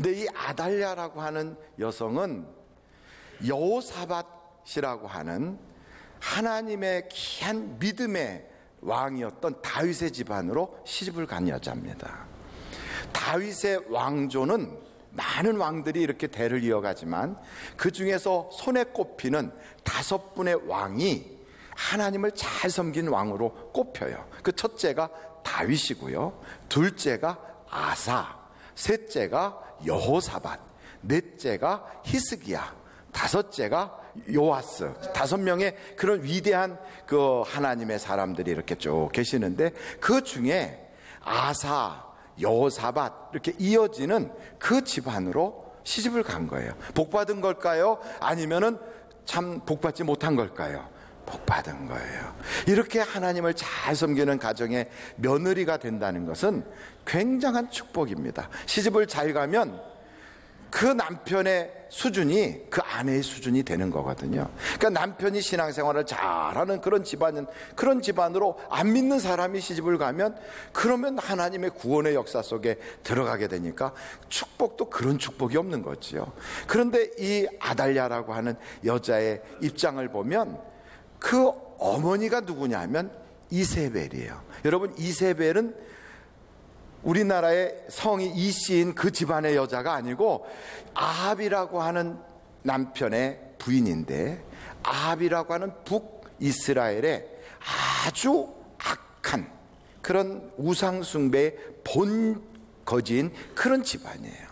근데 이 아달랴라고 하는 여성은 여호사밧이라고 하는 하나님의 귀한 믿음의 왕이었던 다윗의 집안으로 시집을 간 여자입니다. 다윗의 왕조는 많은 왕들이 이렇게 대를 이어가지만 그 중에서 손에 꼽히는 5분의 왕이 하나님을 잘 섬긴 왕으로 꼽혀요. 그 첫째가 다윗이고요, 둘째가 아사, 셋째가 여호사밧, 넷째가 히스기야, 다섯째가 요아스. 5명의 그런 위대한 그 하나님의 사람들이 이렇게 쭉 계시는데, 그 중에 아사, 여호사밧 이렇게 이어지는 그 집안으로 시집을 간 거예요. 복받은 걸까요? 아니면은 참 복받지 못한 걸까요? 복받은 거예요. 이렇게 하나님을 잘 섬기는 가정의 며느리가 된다는 것은 굉장한 축복입니다. 시집을 잘 가면 그 남편의 수준이 그 아내의 수준이 되는 거거든요. 그러니까 남편이 신앙생활을 잘하는 그런 집안으로 안 믿는 사람이 시집을 가면, 그러면 하나님의 구원의 역사 속에 들어가게 되니까 축복도 그런 축복이 없는 거지요. 그런데 이 아달랴라고 하는 여자의 입장을 보면 그 어머니가 누구냐 하면 이세벨이에요. 여러분, 이세벨은 우리나라의 성이 이씨인 그 집안의 여자가 아니고 아합이라고 하는 남편의 부인인데, 아합이라고 하는 북이스라엘의 아주 악한 그런 우상숭배의 본거지인 그런 집안이에요.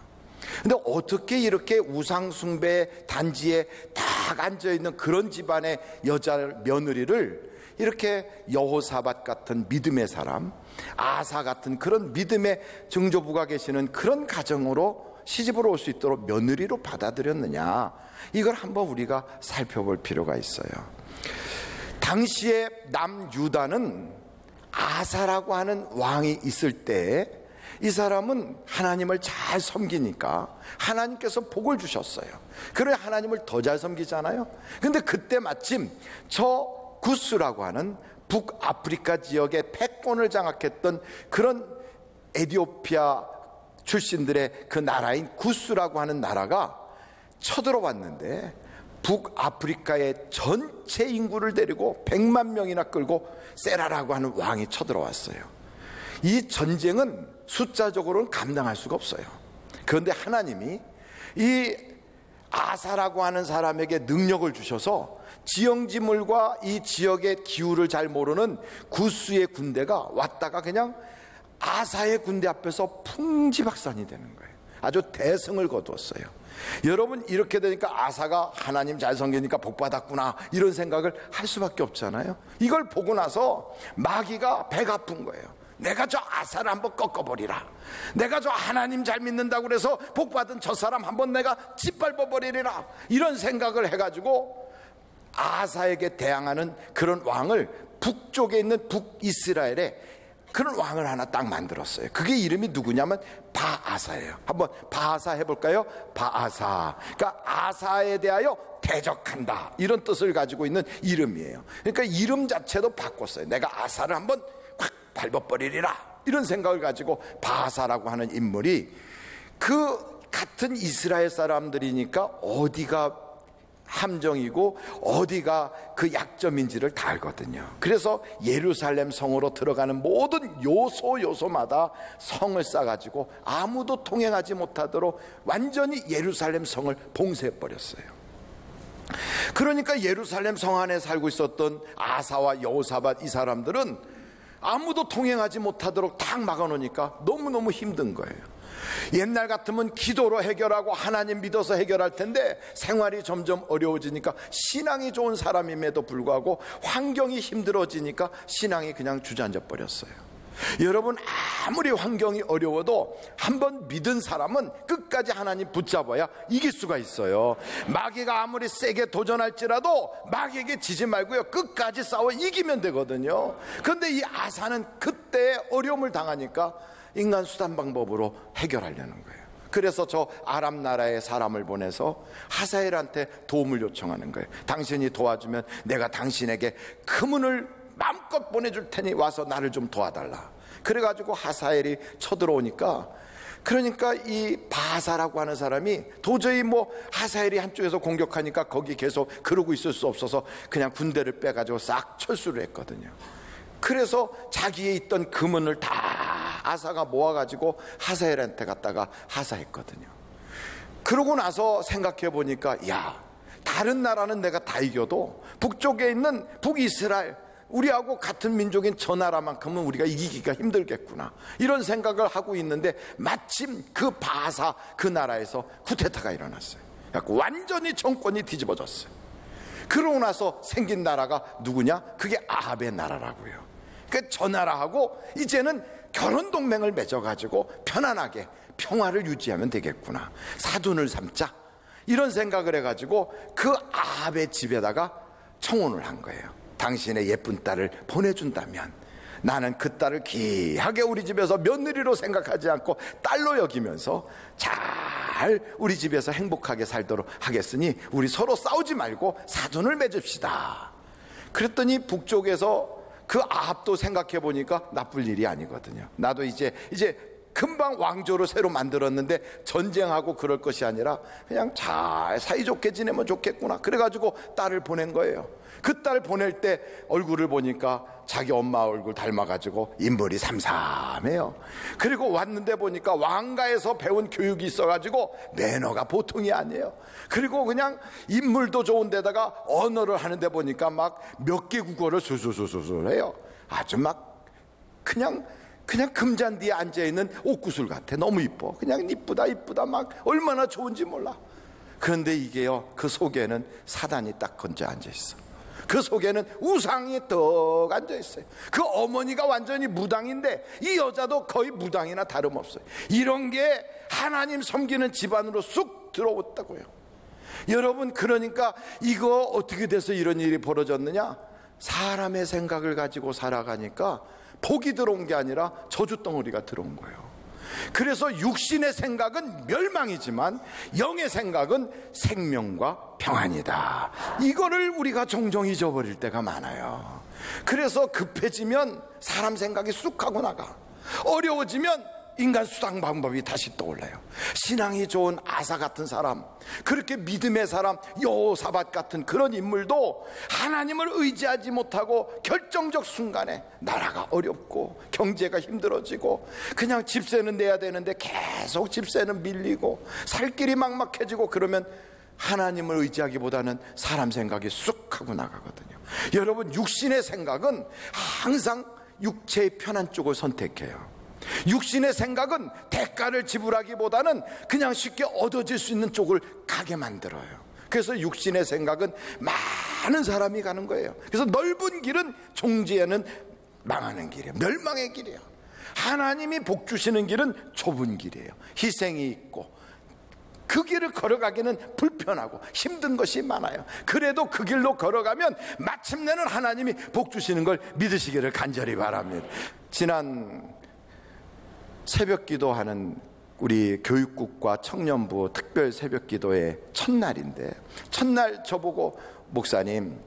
근데 어떻게 이렇게 우상숭배 단지에 딱 앉아있는 그런 집안의 여자 며느리를 이렇게 여호사밧 같은 믿음의 사람, 아사 같은 그런 믿음의 증조부가 계시는 그런 가정으로 시집으로 올 수 있도록 며느리로 받아들였느냐, 이걸 한번 우리가 살펴볼 필요가 있어요. 당시에 남유다는 아사라고 하는 왕이 있을 때 이 사람은 하나님을 잘 섬기니까 하나님께서 복을 주셨어요. 그래 하나님을 더 잘 섬기잖아요. 근데 그때 마침 저 구스라고 하는 북아프리카 지역의 패권을 장악했던 그런 에티오피아 출신들의 그 나라인 구스라고 하는 나라가 쳐들어왔는데, 북아프리카의 전체 인구를 데리고 100만 명이나 끌고 세라라고 하는 왕이 쳐들어왔어요. 이 전쟁은 숫자적으로는 감당할 수가 없어요. 그런데 하나님이 이 아사라고 하는 사람에게 능력을 주셔서 지형지물과 이 지역의 기후를 잘 모르는 구스의 군대가 왔다가 그냥 아사의 군대 앞에서 풍지박산이 되는 거예요. 아주 대승을 거두었어요. 여러분, 이렇게 되니까 아사가 하나님 잘 섬기니까 복받았구나 이런 생각을 할 수밖에 없잖아요. 이걸 보고 나서 마귀가 배가 아픈 거예요. 내가 저 아사를 한번 꺾어버리라, 내가 저 하나님 잘 믿는다고 그래서 복받은 저 사람 한번 내가 짓밟아버리리라, 이런 생각을 해가지고 아사에게 대항하는 그런 왕을 북쪽에 있는 북이스라엘에 그런 왕을 하나 딱 만들었어요. 그게 이름이 누구냐면 바아사예요. 한번 바아사 해볼까요? 바아사. 그러니까 아사에 대하여 대적한다, 이런 뜻을 가지고 있는 이름이에요. 그러니까 이름 자체도 바꿨어요. 내가 아사를 한번 확 밟아버리리라, 이런 생각을 가지고 바아사라고 하는 인물이, 그 같은 이스라엘 사람들이니까 어디가 함정이고 어디가 그 약점인지를 다 알거든요. 그래서 예루살렘 성으로 들어가는 모든 요소마다 성을 쌓아가지고 아무도 통행하지 못하도록 완전히 예루살렘 성을 봉쇄해버렸어요. 그러니까 예루살렘 성 안에 살고 있었던 아사와 여호사밧 이 사람들은 아무도 통행하지 못하도록 탁 막아놓으니까 너무너무 힘든 거예요. 옛날 같으면 기도로 해결하고 하나님 믿어서 해결할 텐데 생활이 점점 어려워지니까, 신앙이 좋은 사람임에도 불구하고 환경이 힘들어지니까 신앙이 그냥 주저앉아 버렸어요. 여러분, 아무리 환경이 어려워도 한번 믿은 사람은 끝까지 하나님 붙잡아야 이길 수가 있어요. 마귀가 아무리 세게 도전할지라도 마귀에게 지지 말고요, 끝까지 싸워 이기면 되거든요. 그런데 이 아사는 그때 어려움을 당하니까 인간 수단 방법으로 해결하려는 거예요. 그래서 저 아람 나라의 사람을 보내서 하사엘한테 도움을 요청하는 거예요. 당신이 도와주면 내가 당신에게 금은을 마음껏 보내줄 테니 와서 나를 좀 도와달라. 그래가지고 하사엘이 쳐들어오니까, 그러니까 이 바사라고 하는 사람이 도저히 뭐 하사엘이 한쪽에서 공격하니까 거기 계속 그러고 있을 수 없어서 그냥 군대를 빼가지고 싹 철수를 했거든요. 그래서 자기에 있던 금은을 다 아사가 모아가지고 하사엘한테 갖다가 하사했거든요. 그러고 나서 생각해 보니까, 야, 다른 나라는 내가 다 이겨도 북쪽에 있는 북이스라엘, 우리하고 같은 민족인 저 나라만큼은 우리가 이기기가 힘들겠구나, 이런 생각을 하고 있는데 마침 그 바사 그 나라에서 쿠데타가 일어났어요. 완전히 정권이 뒤집어졌어요. 그러고 나서 생긴 나라가 누구냐? 그게 아합의 나라라고요. 그러니까 저 나라하고 이제는 결혼 동맹을 맺어가지고 편안하게 평화를 유지하면 되겠구나, 사돈을 삼자, 이런 생각을 해가지고 그 아합의 집에다가 청혼을 한 거예요. 당신의 예쁜 딸을 보내준다면 나는 그 딸을 귀하게 우리 집에서 며느리로 생각하지 않고 딸로 여기면서 잘 우리 집에서 행복하게 살도록 하겠으니 우리 서로 싸우지 말고 사돈을 맺읍시다. 그랬더니 북쪽에서 그 아합도 생각해 보니까 나쁠 일이 아니거든요. 나도 이제 금방 왕조로 새로 만들었는데 전쟁하고 그럴 것이 아니라 그냥 잘 사이좋게 지내면 좋겠구나. 그래가지고 딸을 보낸 거예요. 그 딸 보낼 때 얼굴을 보니까 자기 엄마 얼굴 닮아가지고 인물이 삼삼해요. 그리고 왔는데 보니까 왕가에서 배운 교육이 있어가지고 매너가 보통이 아니에요. 그리고 그냥 인물도 좋은데다가 언어를 하는데 보니까 막 몇 개 국어를 술술술술 해요. 아주 막 그냥 금잔디에 앉아있는 옥구슬 같아. 너무 이뻐. 그냥 이쁘다 막 얼마나 좋은지 몰라. 그런데 이게요, 그 속에는 사단이 딱 건져 앉아있어. 그 속에는 우상이 떡 앉아있어요. 그 어머니가 완전히 무당인데 이 여자도 거의 무당이나 다름없어요. 이런 게 하나님 섬기는 집안으로 쑥 들어왔다고요. 여러분, 그러니까 이거 어떻게 돼서 이런 일이 벌어졌느냐? 사람의 생각을 가지고 살아가니까 복이 들어온 게 아니라 저주덩어리가 들어온 거예요. 그래서 육신의 생각은 멸망이지만 영의 생각은 생명과 평안이다. 이거를 우리가 종종 잊어버릴 때가 많아요. 그래서 급해지면 사람 생각이 쑥 하고 나가, 어려워지면 인간 수당 방법이 다시 떠올라요. 신앙이 좋은 아사 같은 사람, 그렇게 믿음의 사람 여호사밧 같은 그런 인물도 하나님을 의지하지 못하고 결정적 순간에 나라가 어렵고 경제가 힘들어지고 그냥 집세는 내야 되는데 계속 집세는 밀리고 살 길이 막막해지고 그러면 하나님을 의지하기보다는 사람 생각이 쑥 하고 나가거든요. 여러분, 육신의 생각은 항상 육체의 편한 쪽을 선택해요. 육신의 생각은 대가를 지불하기보다는 그냥 쉽게 얻어질 수 있는 쪽을 가게 만들어요. 그래서 육신의 생각은 많은 사람이 가는 거예요. 그래서 넓은 길은 종지에는 망하는 길이에요. 멸망의 길이에요. 하나님이 복 주시는 길은 좁은 길이에요. 희생이 있고 그 길을 걸어가기는 불편하고 힘든 것이 많아요. 그래도 그 길로 걸어가면 마침내는 하나님이 복 주시는 걸 믿으시기를 간절히 바랍니다. 지난 새벽 기도하는 우리 교육국과 청년부 특별 새벽 기도의 첫날인데, 첫날 저보고 목사님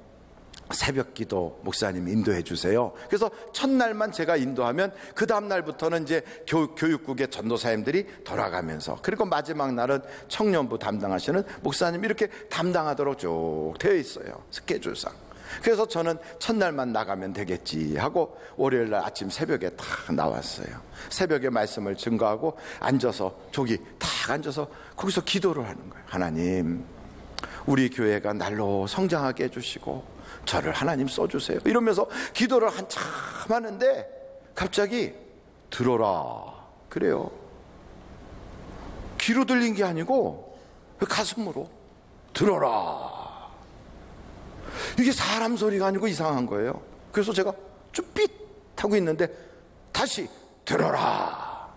새벽 기도 목사님 인도해 주세요. 그래서 첫날만 제가 인도하면 그 다음날부터는 이제 교육국의 전도사님들이 돌아가면서, 그리고 마지막 날은 청년부 담당하시는 목사님 이렇게 담당하도록 쭉 되어 있어요, 스케줄상. 그래서 저는 첫날만 나가면 되겠지 하고 월요일날 아침 새벽에 딱 나왔어요. 새벽에 말씀을 증거하고 앉아서 저기 딱 앉아서 거기서 기도를 하는 거예요. 하나님, 우리 교회가 날로 성장하게 해주시고 저를 하나님 써주세요 이러면서 기도를 한참 하는데 갑자기 들어라 그래요. 귀로 들린 게 아니고 가슴으로 들어라. 이게 사람 소리가 아니고 이상한 거예요. 그래서 제가 쭈삣 하고 있는데 다시 들어라.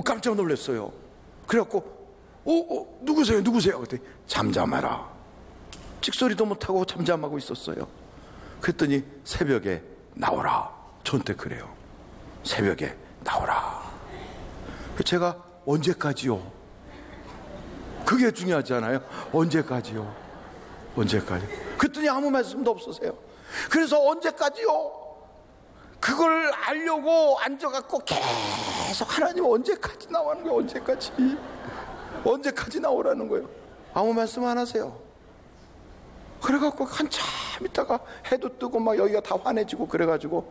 깜짝 놀랐어요. 그래갖고 누구세요? 그랬더니 잠잠해라. 찍소리도 못하고 잠잠하고 있었어요. 그랬더니 새벽에 나오라. 저한테 그래요. 새벽에 나오라. 제가 언제까지요? 그게 중요하잖아요. 언제까지요? 언제까지? 그랬더니 아무 말씀도 없으세요. 그래서 언제까지요? 그걸 알려고 앉아갖고 계속 하나님 언제까지 나오는 거예요? 언제까지 나오라는 거예요? 아무 말씀 안 하세요. 그래갖고 한참 있다가 해도 뜨고 막 여기가 다 환해지고 그래가지고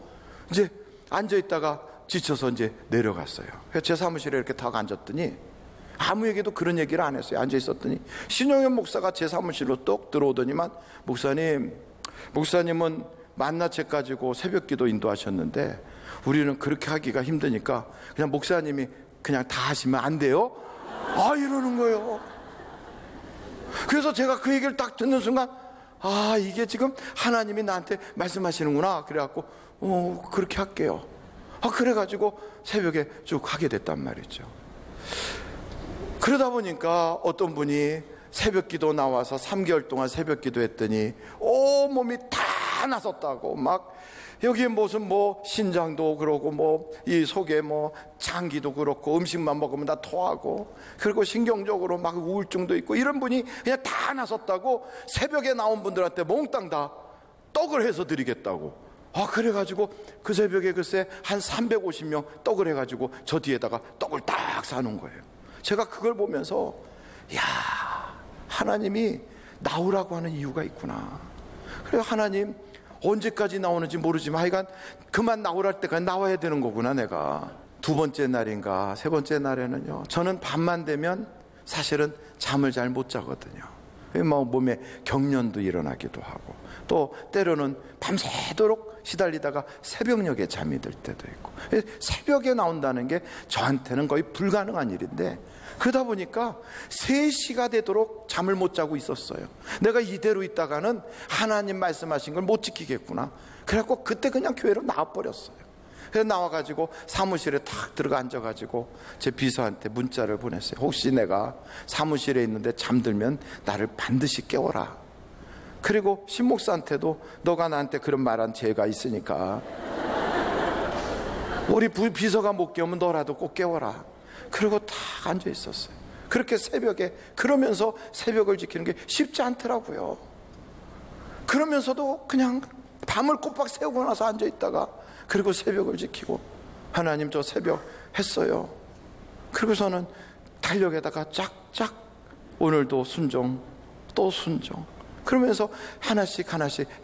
이제 앉아있다가 지쳐서 이제 내려갔어요. 그래서 제 사무실에 이렇게 딱 앉았더니 아무에게도 그런 얘기를 안 했어요. 앉아있었더니 신용현 목사가 제 사무실로 똑 들어오더니만, 목사님은 만나책 가지고 새벽기도 인도하셨는데 우리는 그렇게 하기가 힘드니까 그냥 목사님이 그냥 다 하시면 안 돼요? 이러는 거예요. 그래서 제가 그 얘기를 딱 듣는 순간, 이게 지금 하나님이 나한테 말씀하시는구나. 그래갖고 그렇게 할게요. 그래가지고 새벽에 쭉 하게 됐단 말이죠. 그러다 보니까 어떤 분이 새벽기도 나와서 3개월 동안 새벽기도 했더니 온몸이 다 나섰다고, 막 여기에 무슨 신장도 그러고 이 속에 장기도 그렇고 음식만 먹으면 다 토하고, 그리고 신경적으로 막 우울증도 있고, 이런 분이 그냥 다 나섰다고 새벽에 나온 분들한테 몽땅 다 떡을 해서 드리겠다고. 그래가지고 그 새벽에 글쎄 한 350명 떡을 해가지고 저 뒤에다가 떡을 딱 사놓은 거예요. 제가 그걸 보면서 하나님이 나오라고 하는 이유가 있구나. 그래서 하나님 언제까지 나오는지 모르지만 하여간 그만 나오랄 때까지 나와야 되는 거구나. 내가 두 번째 날인가 세 번째 날에는요, 저는 밤만 되면 사실은 잠을 잘 못 자거든요. 몸에 경련도 일어나기도 하고, 또 때로는 밤새도록 시달리다가 새벽녘에 잠이 들 때도 있고, 새벽에 나온다는 게 저한테는 거의 불가능한 일인데, 그러다 보니까 3시가 되도록 잠을 못 자고 있었어요. 내가 이대로 있다가는 하나님 말씀하신 걸 못 지키겠구나. 그래갖고 그때 그냥 교회로 나와버렸어요. 그래서 나와가지고 사무실에 탁 들어가 앉아가지고 제 비서한테 문자를 보냈어요. 혹시 내가 사무실에 있는데 잠들면 나를 반드시 깨워라. 그리고 신목사한테도 너가 나한테 그런 말한 죄가 있으니까 우리 비서가 못 깨우면 너라도 꼭 깨워라. 그리고 탁 앉아 있었어요. 그렇게 새벽에, 그러면서 새벽을 지키는 게 쉽지 않더라고요. 그러면서도 그냥 밤을 꼬박 새우고 나서 앉아 있다가, 그리고 새벽을 지키고, 하나님 저 새벽 했어요. 그리고서는 달력에다가 쫙쫙 오늘도 순종, 또 순종, 그러면서 하나씩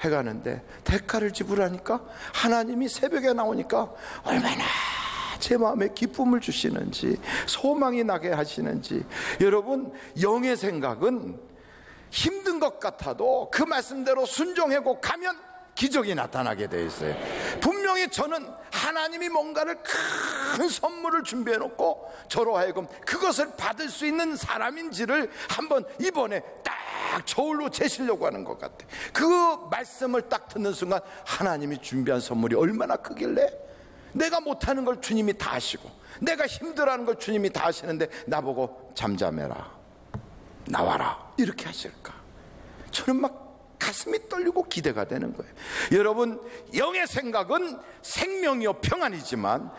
해가는데 대가를 지불하니까 하나님이 새벽에 나오니까 얼마나 제 마음에 기쁨을 주시는지, 소망이 나게 하시는지. 여러분, 영의 생각은 힘든 것 같아도 그 말씀대로 순종하고 가면 기적이 나타나게 돼 있어요. 분명히 저는 하나님이 뭔가를 큰 선물을 준비해 놓고 저로 하여금 그것을 받을 수 있는 사람인지를 한번 이번에 딱 저울로 재시려고 하는 것 같아요. 그 말씀을 딱 듣는 순간 하나님이 준비한 선물이 얼마나 크길래, 내가 못하는 걸 주님이 다 하시고 내가 힘들어하는 걸 주님이 다 하시는데 나보고 잠잠해라, 나와라, 이렇게 하실까. 저는 막 가슴이 떨리고 기대가 되는 거예요. 여러분, 영의 생각은 생명이요 평안이지만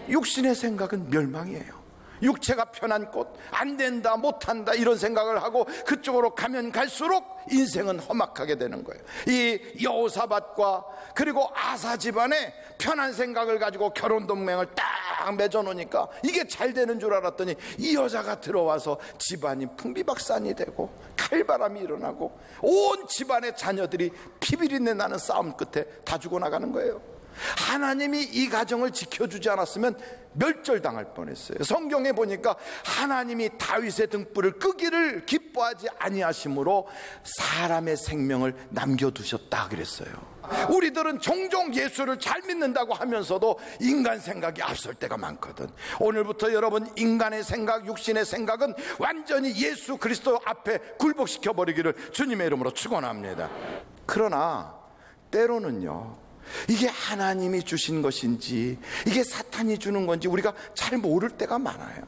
육신의 생각은 멸망이에요. 육체가 편한 곳, 안 된다, 못한다, 이런 생각을 하고 그쪽으로 가면 갈수록 인생은 험악하게 되는 거예요. 이 여호사밧과 그리고 아사 집안에 편한 생각을 가지고 결혼 동맹을 딱 맺어놓으니까 이게 잘 되는 줄 알았더니 이 여자가 들어와서 집안이 풍비박산이 되고 칼바람이 일어나고 온 집안의 자녀들이 피비린내 나는 싸움 끝에 다 죽어나가는 거예요. 하나님이 이 가정을 지켜주지 않았으면 멸절당할 뻔했어요. 성경에 보니까 하나님이 다윗의 등불을 끄기를 기뻐하지 아니하심으로 사람의 생명을 남겨두셨다 그랬어요. 우리들은 종종 예수를 잘 믿는다고 하면서도 인간 생각이 앞설 때가 많거든. 오늘부터 여러분, 인간의 생각, 육신의 생각은 완전히 예수 그리스도 앞에 굴복시켜 버리기를 주님의 이름으로 축원합니다. 그러나 때로는요, 이게 하나님이 주신 것인지 이게 사탄이 주는 건지 우리가 잘 모를 때가 많아요.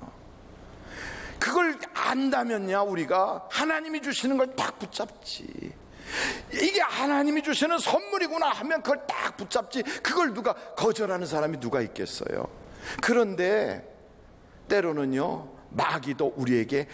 그걸 안다면야 우리가 하나님이 주시는 걸 딱 붙잡지. 이게 하나님이 주시는 선물이구나 하면 그걸 딱 붙잡지. 그걸 누가 거절하는 사람이 누가 있겠어요. 그런데 때로는요, 마귀도 우리에게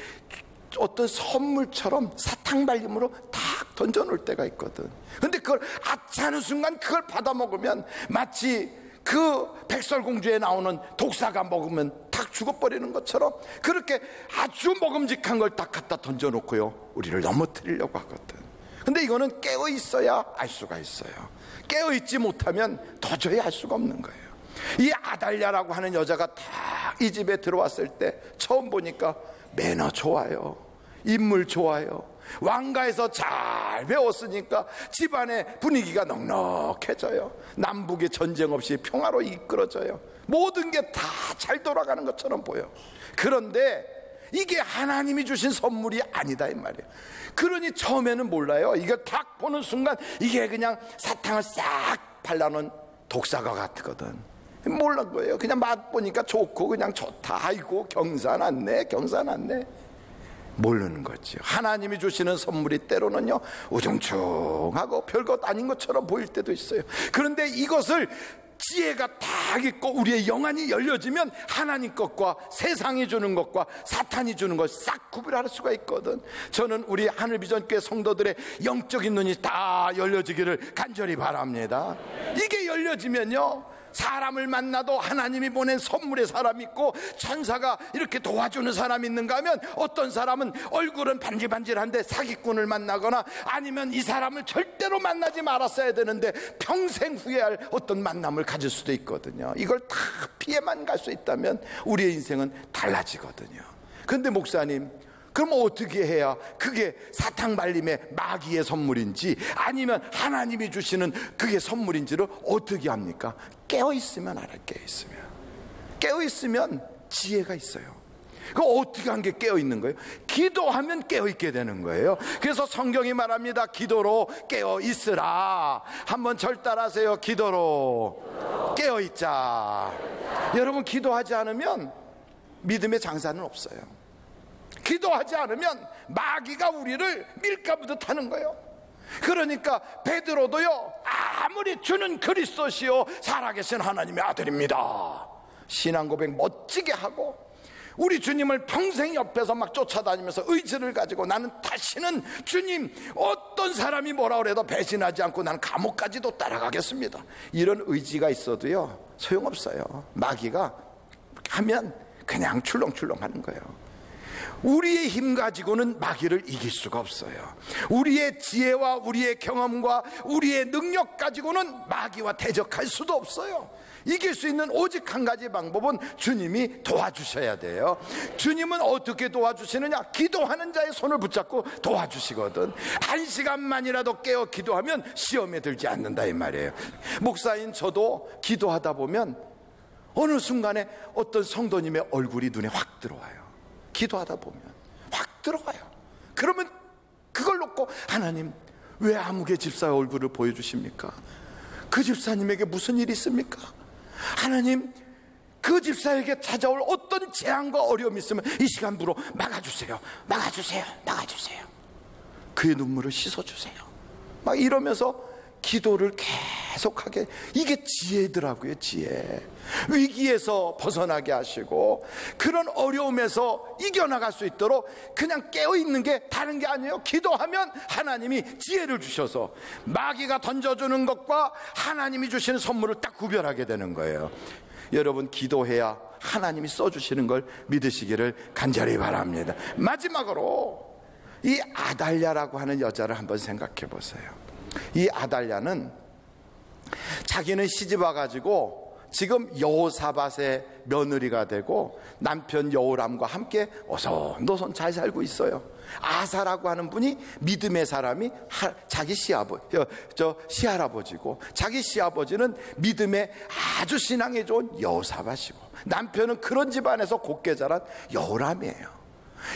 어떤 선물처럼 사탕발림으로 딱 던져놓을 때가 있거든. 근데 그걸 아차하는 순간 그걸 받아 먹으면 마치 그 백설공주에 나오는 독사가 먹으면 탁 죽어버리는 것처럼 그렇게 아주 먹음직한 걸 딱 갖다 던져놓고요, 우리를 넘어뜨리려고 하거든. 근데 이거는 깨어 있어야 알 수가 있어요. 깨어 있지 못하면 도저히 알 수가 없는 거예요. 이 아달랴라고 하는 여자가 딱 이 집에 들어왔을 때 처음 보니까 매너 좋아요, 인물 좋아요, 왕가에서 잘 배웠으니까 집안의 분위기가 넉넉해져요. 남북의 전쟁 없이 평화로 이끌어져요. 모든 게 다 잘 돌아가는 것처럼 보여. 그런데 이게 하나님이 주신 선물이 아니다 이 말이에요. 그러니 처음에는 몰라요. 이거 딱 보는 순간 이게 그냥 사탕을 싹 발라놓은 독사과 같거든. 몰란 거예요. 그냥 맛보니까 좋고 그냥 좋다. 아이고 경사났네, 경사났네. 모르는 거죠. 하나님이 주시는 선물이 때로는요 우중충하고 별것 아닌 것처럼 보일 때도 있어요. 그런데 이것을 지혜가 딱 있고 우리의 영안이 열려지면 하나님 것과 세상이 주는 것과 사탄이 주는 것 싹 구별할 수가 있거든. 저는 우리 하늘비전교회 성도들의 영적인 눈이 다 열려지기를 간절히 바랍니다. 이게 열려지면요 사람을 만나도 하나님이 보낸 선물의 사람이 있고 천사가 이렇게 도와주는 사람이 있는가 하면 어떤 사람은 얼굴은 반질반질한데 사기꾼을 만나거나 아니면 이 사람을 절대로 만나지 말았어야 되는데 평생 후회할 어떤 만남을 가질 수도 있거든요. 이걸 다 피해만 갈 수 있다면 우리의 인생은 달라지거든요. 그런데 목사님, 그럼 어떻게 해야 그게 사탕 발림의 마귀의 선물인지 아니면 하나님이 주시는 그게 선물인지를 어떻게 합니까? 깨어있으면 알아요. 깨어있으면 지혜가 있어요. 그 어떻게 한 게 깨어있는 거예요? 기도하면 깨어있게 되는 거예요. 그래서 성경이 말합니다. 기도로 깨어있으라. 한번 절 따라하세요. 기도로 깨어있자. 여러분, 기도하지 않으면 믿음의 장사는 없어요. 기도하지 않으면 마귀가 우리를 밀가부듯 하는 거예요. 그러니까 베드로도요 아무리 주는 그리스도시요 살아계신 하나님의 아들입니다 신앙 고백 멋지게 하고 우리 주님을 평생 옆에서 막 쫓아다니면서 의지를 가지고 나는 다시는 주님 어떤 사람이 뭐라 그래도 배신하지 않고 나는 감옥까지도 따라가겠습니다, 이런 의지가 있어도요 소용없어요. 마귀가 하면 그냥 출렁출렁 하는 거예요. 우리의 힘 가지고는 마귀를 이길 수가 없어요. 우리의 지혜와 우리의 경험과 우리의 능력 가지고는 마귀와 대적할 수도 없어요. 이길 수 있는 오직 한 가지 방법은 주님이 도와주셔야 돼요. 주님은 어떻게 도와주시느냐? 기도하는 자의 손을 붙잡고 도와주시거든. 1시간만이라도 깨어 기도하면 시험에 들지 않는다 이 말이에요. 목사인 저도 기도하다 보면 어느 순간에 어떤 성도님의 얼굴이 눈에 확 들어와요. 기도하다 보면 확 들어와요. 그러면 그걸 놓고 하나님 왜 아무개 집사의 얼굴을 보여주십니까? 그 집사님에게 무슨 일이 있습니까? 하나님 그 집사에게 찾아올 어떤 재앙과 어려움이 있으면 이 시간부로 막아주세요. 막아주세요. 막아주세요. 그의 눈물을 씻어주세요. 막 이러면서 기도를 계속하게. 이게 지혜더라고요. 지혜. 위기에서 벗어나게 하시고 그런 어려움에서 이겨나갈 수 있도록 그냥 깨어있는 게 다른 게 아니에요. 기도하면 하나님이 지혜를 주셔서 마귀가 던져주는 것과 하나님이 주시는 선물을 딱 구별하게 되는 거예요. 여러분, 기도해야 하나님이 써주시는 걸 믿으시기를 간절히 바랍니다. 마지막으로 이 아달랴라고 하는 여자를 한번 생각해 보세요. 이 아달랴는 자기는 시집 와가지고 지금 여호사밧의 며느리가 되고 남편 여호람과 함께 오손도손 잘 살고 있어요. 아사라고 하는 분이 믿음의 사람이 자기 시할아버지고 자기 시아버지는 믿음의 아주 신앙에 좋은 여호사밧이고 남편은 그런 집안에서 곱게 자란 여호람이에요.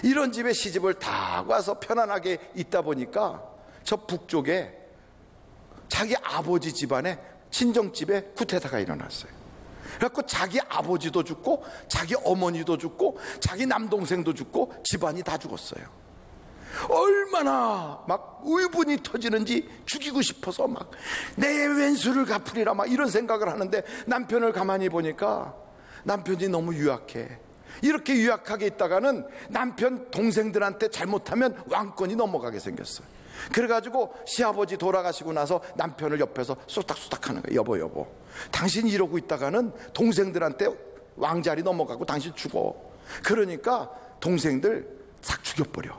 이런 집에 시집을 다 와서 편안하게 있다 보니까 저 북쪽에 자기 아버지 집안에 친정집에 쿠데타가 일어났어요. 그래갖고 자기 아버지도 죽고 자기 어머니도 죽고 자기 남동생도 죽고 집안이 다 죽었어요. 얼마나 막 의분이 터지는지 죽이고 싶어서 막 내 왼수를 갚으리라 막 이런 생각을 하는데 남편을 가만히 보니까 남편이 너무 유약해. 이렇게 유약하게 있다가는 남편 동생들한테 잘못하면 왕권이 넘어가게 생겼어요. 그래가지고 시아버지 돌아가시고 나서 남편을 옆에서 쏘닥쏘닥 하는 거예요. 여보, 당신 이러고 있다가는 동생들한테 왕자리 넘어가고 당신 죽어. 그러니까 동생들 싹 죽여버려.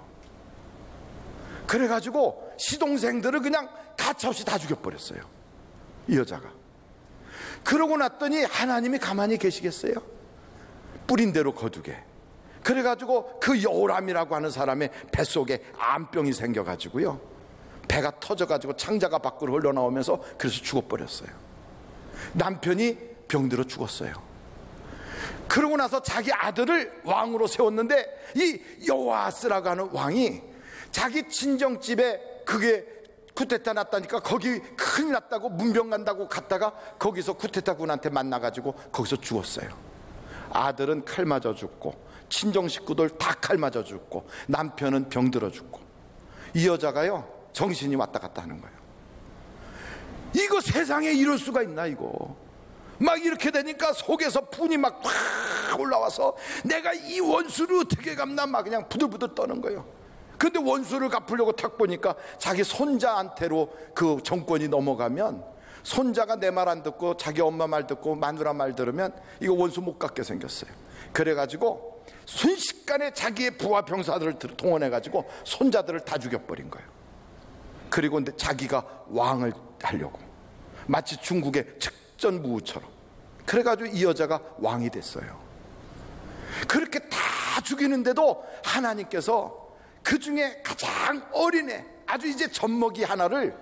그래가지고 시동생들을 그냥 가차없이 다 죽여버렸어요, 이 여자가. 그러고 났더니 하나님이 가만히 계시겠어요? 뿌린 대로 거두게. 그래가지고 그 여호람이라고 하는 사람의 뱃속에 암병이 생겨가지고요, 배가 터져가지고 창자가 밖으로 흘러나오면서 그래서 죽어버렸어요. 남편이 병들어 죽었어요. 그러고 나서 자기 아들을 왕으로 세웠는데 이 여호아스라고 하는 왕이 자기 친정집에 그게 쿠데타 났다니까 거기 큰일 났다고 문병 간다고 갔다가 거기서 쿠데타군한테 만나가지고 거기서 죽었어요. 아들은 칼 맞아 죽고 친정 식구들 다 칼 맞아 죽고 남편은 병들어 죽고, 이 여자가요 정신이 왔다 갔다 하는 거예요. 이거 세상에 이럴 수가 있나, 이거. 막 이렇게 되니까 속에서 분이 막 올라와서 내가 이 원수를 어떻게 갚나 막 그냥 부들부들 떠는 거예요. 근데 원수를 갚으려고 탁 보니까 자기 손자한테로 그 정권이 넘어가면 손자가 내 말 안 듣고 자기 엄마 말 듣고 마누라 말 들으면 이거 원수 못 갚게 생겼어요. 그래가지고 순식간에 자기의 부하 병사들을 동원해가지고 손자들을 다 죽여버린 거예요. 그리고 근데 자기가 왕을 하려고, 마치 중국의 측전무후처럼. 그래가지고 이 여자가 왕이 됐어요. 그렇게 다 죽이는데도 하나님께서 그 중에 가장 어린애, 아주 이제 젖먹이 하나를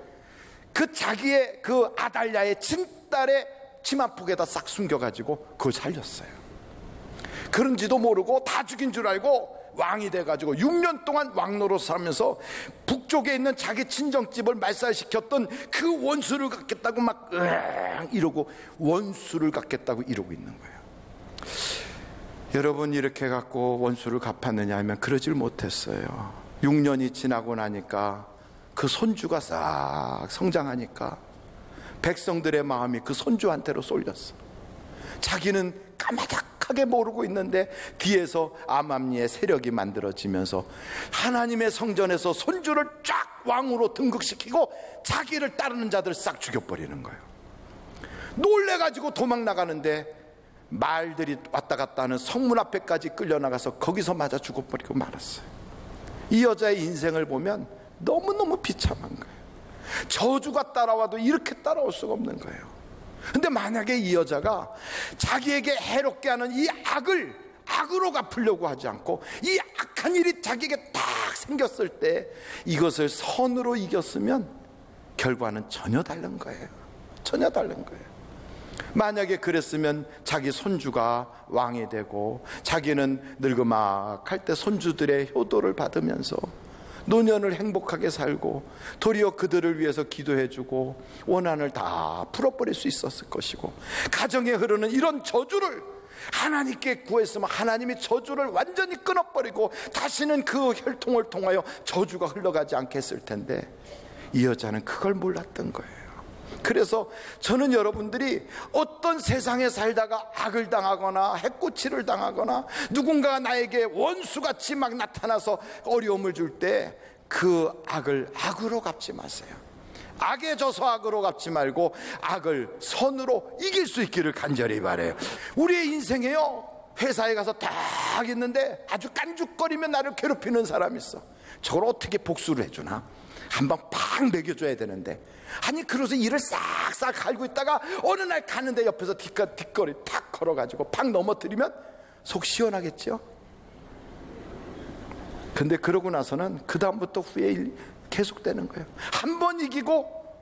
그 자기의 그 아달랴의 친딸의 치마폭에다 싹 숨겨가지고 그걸 살렸어요. 그런지도 모르고 다 죽인 줄 알고 왕이 돼가지고 6년 동안 왕노릇 살면서 북쪽에 있는 자기 친정집을 말살시켰던 그 원수를 갚겠다고 막 이러고, 원수를 갚겠다고 이러고 있는 거예요. 여러분, 이렇게 갖고 원수를 갚았느냐 하면 그러질 못했어요. 6년이 지나고 나니까 그 손주가 싹 성장하니까 백성들의 마음이 그 손주한테로 쏠렸어. 자기는 까마득하게 모르고 있는데 뒤에서 암암리의 세력이 만들어지면서 하나님의 성전에서 손주를 쫙 왕으로 등극시키고 자기를 따르는 자들 싹 죽여버리는 거예요. 놀래가지고 도망 나가는데 말들이 왔다 갔다 하는 성문 앞에까지 끌려나가서 거기서 맞아 죽어버리고 말았어요. 이 여자의 인생을 보면 너무너무 비참한 거예요. 저주가 따라와도 이렇게 따라올 수가 없는 거예요. 근데 만약에 이 여자가 자기에게 해롭게 하는 이 악을 악으로 갚으려고 하지 않고 이 악한 일이 자기에게 딱 생겼을 때 이것을 선으로 이겼으면 결과는 전혀 다른 거예요. 전혀 다른 거예요. 만약에 그랬으면 자기 손주가 왕이 되고 자기는 늙으막할 때 손주들의 효도를 받으면서 노년을 행복하게 살고 도리어 그들을 위해서 기도해주고 원한을 다 풀어버릴 수 있었을 것이고, 가정에 흐르는 이런 저주를 하나님께 구했으면 하나님이 저주를 완전히 끊어버리고 다시는 그 혈통을 통하여 저주가 흘러가지 않게 했을 텐데 이 여자는 그걸 몰랐던 거예요. 그래서 저는 여러분들이 어떤 세상에 살다가 악을 당하거나 해코지를 당하거나 누군가가 나에게 원수같이 막 나타나서 어려움을 줄 때 그 악을 악으로 갚지 마세요. 악에 져서 악으로 갚지 말고 악을 선으로 이길 수 있기를 간절히 바라요. 우리의 인생에요, 회사에 가서 딱 있는데 아주 깐죽거리며 나를 괴롭히는 사람이 있어. 저걸 어떻게 복수를 해주나? 한방 팍 먹여줘야 되는데, 아니 그래서 일을 싹싹 갈고 있다가 어느 날 가는데 옆에서 뒷거리 탁 걸어가지고 팍 넘어뜨리면 속 시원하겠죠? 근데 그러고 나서는 그 다음부터 후회 계속되는 거예요. 한 번 이기고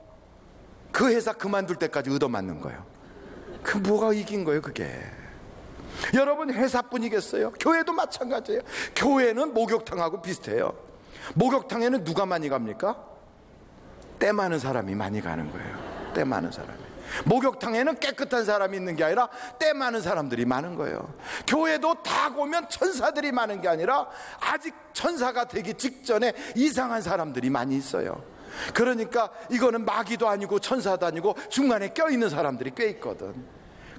그 회사 그만둘 때까지 얻어맞는 거예요. 그 뭐가 이긴 거예요 그게? 여러분, 회사뿐이겠어요? 교회도 마찬가지예요. 교회는 목욕탕하고 비슷해요. 목욕탕에는 누가 많이 갑니까? 때 많은 사람이 많이 가는 거예요. 때 많은 사람이. 목욕탕에는 깨끗한 사람이 있는 게 아니라 때 많은 사람들이 많은 거예요. 교회도 다 보면 천사들이 많은 게 아니라 아직 천사가 되기 직전에 이상한 사람들이 많이 있어요. 그러니까 이거는 마귀도 아니고 천사도 아니고 중간에 껴있는 사람들이 꽤 있거든.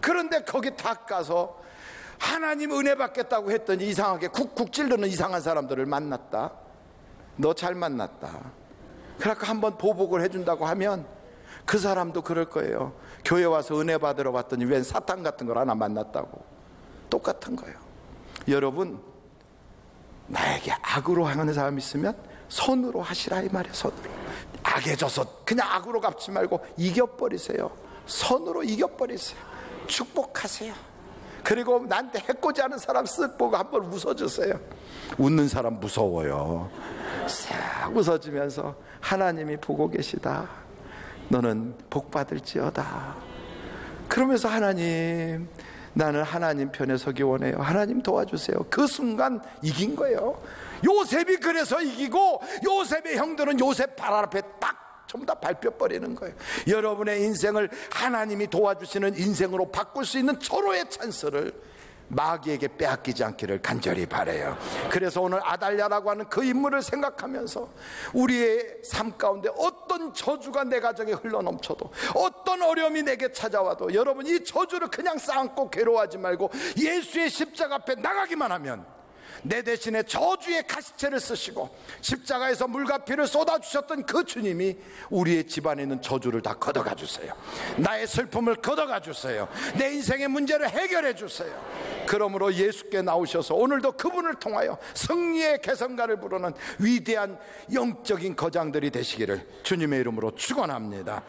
그런데 거기 다 가서 하나님 은혜 받겠다고 했더니 이상하게 쿡쿡 찌르는 이상한 사람들을 만났다. 너 잘 만났다. 그러니까 한번 보복을 해준다고 하면 그 사람도 그럴 거예요. 교회 와서 은혜 받으러 왔더니 웬 사탄 같은 걸 하나 만났다고. 똑같은 거예요. 여러분, 나에게 악으로 하는 사람 있으면 선으로 하시라 이 말이에요. 선으로. 악에 져서 그냥 악으로 갚지 말고 이겨버리세요. 선으로 이겨버리세요. 축복하세요. 그리고 나한테 해코지 하는 사람 쓱 보고 한번 웃어주세요. 웃는 사람 무서워요. 싹 웃어주면서 하나님이 보고 계시다. 너는 복 받을지어다. 그러면서 하나님, 나는 하나님 편에 서기 원해요. 하나님 도와주세요. 그 순간 이긴 거예요. 요셉이 그래서 이기고, 요셉의 형들은 요셉 발 앞에 딱 전부 다 밟혀버리는 거예요. 여러분의 인생을 하나님이 도와주시는 인생으로 바꿀 수 있는 절호의 찬스를 마귀에게 빼앗기지 않기를 간절히 바라요. 그래서 오늘 아달랴라고 하는 그 인물을 생각하면서 우리의 삶 가운데 어떤 저주가 내 가정에 흘러넘쳐도, 어떤 어려움이 내게 찾아와도 여러분 이 저주를 그냥 쌓고 괴로워하지 말고 예수의 십자가 앞에 나가기만 하면 내 대신에 저주의 가시체를 쓰시고 십자가에서 물과 피를 쏟아주셨던 그 주님이 우리의 집안에 있는 저주를 다 걷어가 주세요. 나의 슬픔을 걷어가 주세요. 내 인생의 문제를 해결해 주세요. 그러므로 예수께 나오셔서 오늘도 그분을 통하여 승리의 개성가를 부르는 위대한 영적인 거장들이 되시기를 주님의 이름으로 축원합니다.